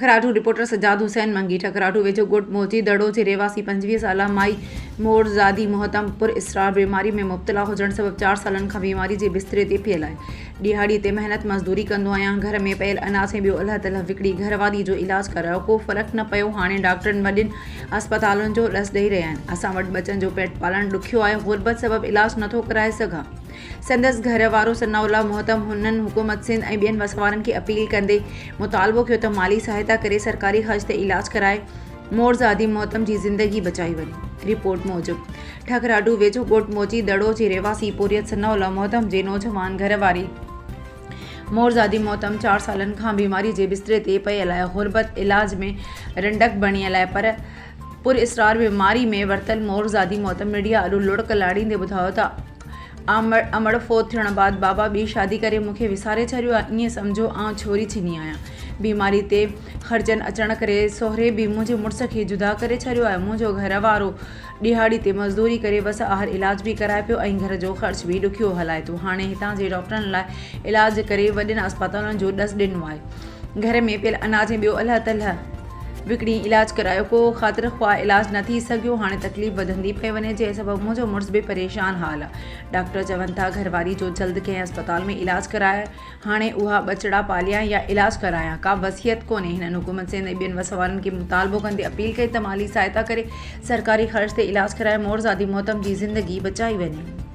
ठकराठू reporter Sajjad Hussain मंगी ठकराठू वेझो ॻोठ मोची दड़ो जे रहवासी 25 साला माई मोरज़ादी मोहतम पुर इसरार बीमारी में मुब्तला हुजण सबब 4 सालनि खां बीमारी जे बिस्तरे ते पियल आहे। ॾिहाड़ी ते मेहनत मज़दूरी कंदो आहियां, घर में पयल अनाज ऐं ॿियो अलाह तला विकिणी घरवारी जो इलाज करायो, को फ़र्क़ु न पियो। हाणे डॉक्टरनि वॾियुनि अस्पतालुनि जो ॾस ॾेई रहिया आहिनि। असां वटि बचनि जो पेट पालणु ॾुखियो आहे, ग़ुर्बत सबब इलाज नथो कराए सघां। संदसि घर वारो सनाउल्लाह मोहतम हुननि हुकूमत सिंध ऐं ॿियनि वसवारनि खे अपील कंदे मुतालबो कयो त माली सहायता करे सरकारी ख़र्च ते इलाज कराए मोरज़ादी मोहतम जी ज़िंदगी बचाई वञे। रिपोर्ट मूजिब ठकराठू वेझो ॻोठ मोची दड़ो जे रहवासी पुरियत सनाउल्लाह मोहतम जे नौजवान घरवारी मोरज़ादी मोहतम 4 सालनि खां बीमारी जे बिस्तरे ते पियल आहे। ग़ुर्बत इलाज में रंडक बणियल आहे, पर पुर इसरार बीमारी में वरतल मोरज़ादी मोहतम मीडिया अॾु लुड़क लाड़ींदे ॿुधायो त अमड़ फोत थियण बाद बाबा ॿी शादी करे मूंखे विसारे छॾियो आहे। ईअं सम्झो आउं छोरी छिनी आहियां। बीमारी ते ख़र्चनि अचण करे सोहरे बि मुंहिंजे मुड़ुस खे जुदा करे छॾियो आहे। मुंहिंजो घर वारो ॾिहाड़ी ते मज़दूरी करे बस आहर इलाज बि कराए पियो ऐं घर जो ख़र्च बि ॾुखियो हलाए थो। हाणे हितां जे डॉक्टरनि लाइ इलाज करे वॾनि अस्पतालुनि जो ॾस ॾिनो आहे। घर में पियल अनाज ऐं ॿियो अलाह तला विकिणी इलाज करायो, को ख़ातिर ख़्वाह इलाज न थी सघियो। हाणे तकलीफ़ वधंदी पई वञे, जंहिं सबबु मुंहिंजो मुड़ुस बि परेशान हाल आहे। डॉक्टर चवनि था घरवारी जो जल्द कंहिं अस्पताल में इलाज कराए, हाणे उहा बचड़ा पालिया या इलाज करायां। का वसियत कोन्हे। हिननि हुकूमत सिंध ऐं ॿियनि वसवारनि खे मुतालबो कंदे अपील कई त माली सहायता करे सरकारी ख़र्च ते इलाज कराए मोरज़ादी मोहतम जी ज़िंदगी बचाई वञे।